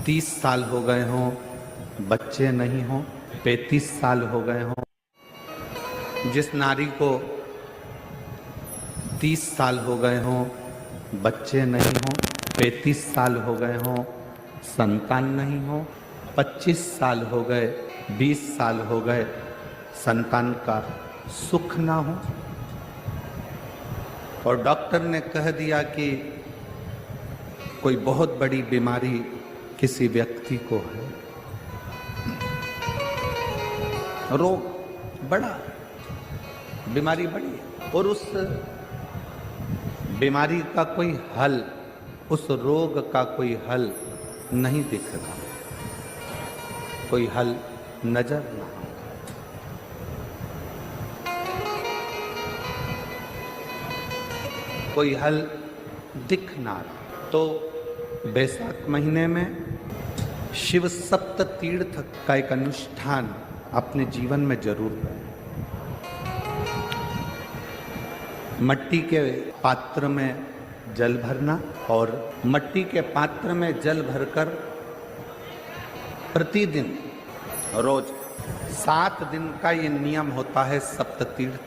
30 साल हो गए हों, बच्चे नहीं हों, 35 साल हो गए हों, जिस नारी को 30 साल हो गए हों, बच्चे नहीं हों, 35 साल हो गए हों, संतान नहीं हो, 25 साल हो गए, 20 साल हो गए, संतान का सुख ना हो, और डॉक्टर ने कह दिया कि कोई बहुत बड़ी बीमारी किसी व्यक्ति को है, रोग बड़ा, बीमारी बड़ी है, और उस बीमारी का कोई हल, उस रोग का कोई हल नहीं दिख रहा, कोई हल नजर ना आता। कोई हल दिख ना रहा। तो बैसाख महीने में शिव सप्त तीर्थ का एक अनुष्ठान अपने जीवन में जरूर करें। मट्टी के पात्र में जल भरना, और मट्टी के पात्र में जल भरकर प्रतिदिन रोज 7 दिन का ये नियम होता है सप्ततीर्थ।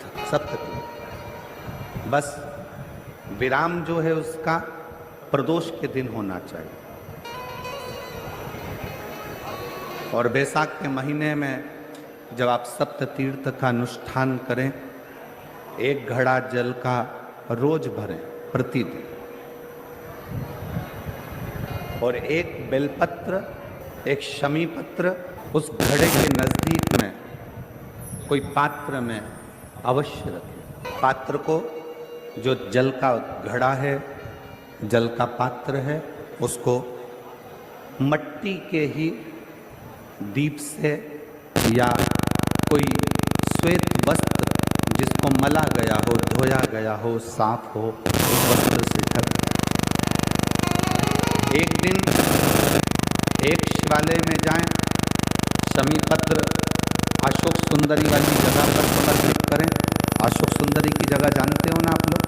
बस विराम जो है उसका प्रदोष के दिन होना चाहिए। और बैसाख के महीने में जब आप सप्ततीर्थ का अनुष्ठान करें, 1 घड़ा जल का रोज भरें प्रतिदिन, और 1 बेलपत्र, 1 शमी पत्र उस घड़े के नजदीक में कोई पात्र में अवश्य रखें। पात्र को, जो जल का घड़ा है, जल का पात्र है, उसको मट्टी के ही दीप से या कोई श्वेत वस्त्र जिसको मला गया हो, धोया गया हो, साफ हो, उस वस्त्र से ढक। एक दिन एक शिवालय में जाएं, शमी पत्र अशोक सुंदरी वाली जगह पर समर्पित करें। अशोक सुंदरी की जगह जानते हो ना आप लोग?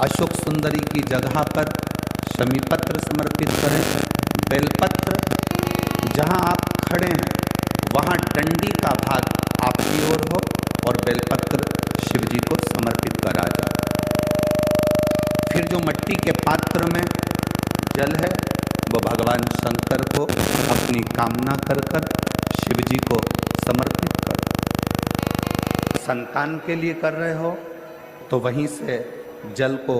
अशोक सुंदरी की जगह पर शमी पत्र समर्पित करें। बेलपत्र जहाँ आप खड़े हैं वहाँ डंडी का भाग आपकी ओर हो, और बेलपत्र शिव जी को समर्पित करा जाए। फिर जो मट्टी के पात्र में जल है वो भगवान शंकर को अपनी कामना कर कर शिव जी को समर्पित करो। संतान के लिए कर रहे हो तो वहीं से जल को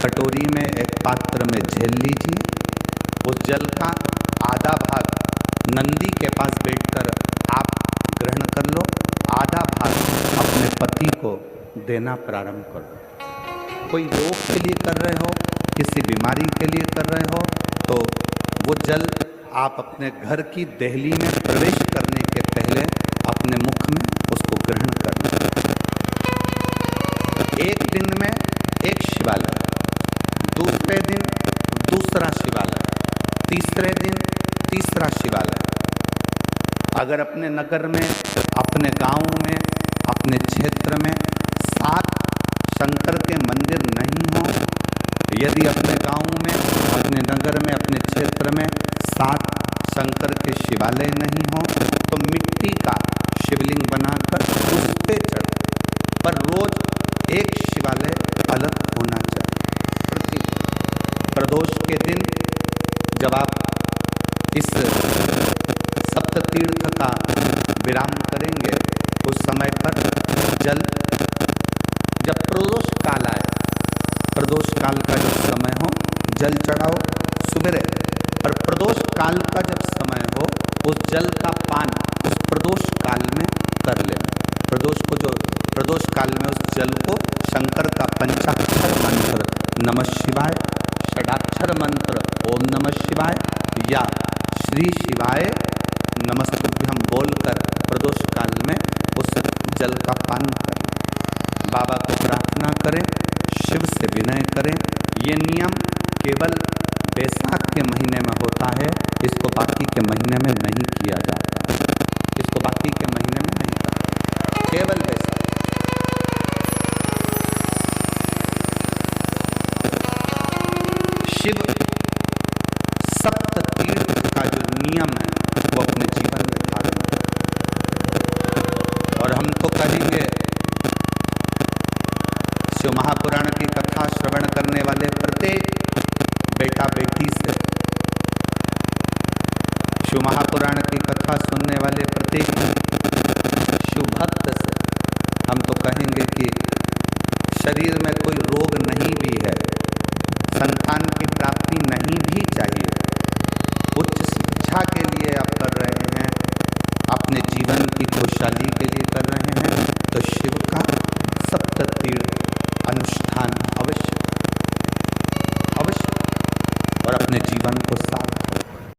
कटोरी में, एक पात्र में झेल लीजिए। उस जल का आधा भाग नंदी के पास बैठकर आप ग्रहण कर लो, आधा भाग अपने पति को देना प्रारंभ करो। कोई रोग के लिए कर रहे हो, किसी बीमारी के लिए कर रहे हो, तो वो जल आप अपने घर की देहली में प्रवेश करने के पहले अपने मुख में उसको ग्रहण करना। एक दिन में एक शिवालय, दूसरे दिन दूसरा शिवालय, तीसरे दिन तीसरा शिवालय। अगर अपने नगर में, अपने गांव में, अपने क्षेत्र में 7 शंकर के मंदिर नहीं हो, यदि अपने गांव में, अपने नगर में, अपने क्षेत्र में 7 शंकर के शिवालय नहीं हो, तो मिट्टी का शिवलिंग बनाकर उस पे चढ़ो। पर रोज एक शिवालय अलग होना चाहिए। प्रदोष के दिन जब आप इस सप्ततीर्थ का विराम करेंगे, उस समय पर जल, जब प्रदोष काल आए, प्रदोष काल का जब समय हो, जल चढ़ाओ सुबह। और प्रदोष काल का जब समय हो, उस जल का पान उस प्रदोष काल में कर लेना। प्रदोष काल में उस जल को शंकर का पंचाक्षर मंत्र नमः शिवाय, षडाक्षर मंत्र ओम नमः शिवाय या श्री शिवाय नमस्तुभ्यम बोलकर प्रदोष काल में उस जल का पान करें। बाबा को प्रार्थना करें, शिव से विनय करें। ये नियम केवल बैसाख के महीने में होता है, इसको बाकी के महीने में नहीं किया जाता। इसको बाकी के महीने में नहीं करता, केवल बैसाख। शिव सप्त तीर्थ का जो शिव महापुराण की कथा सुनने वाले प्रत्येक शिव भक्त से हम तो कहेंगे कि शरीर में कोई रोग नहीं भी है, संतान की प्राप्ति नहीं भी चाहिए, उच्च शिक्षा के लिए आप कर रहे हैं, अपने जीवन की खुशहाली के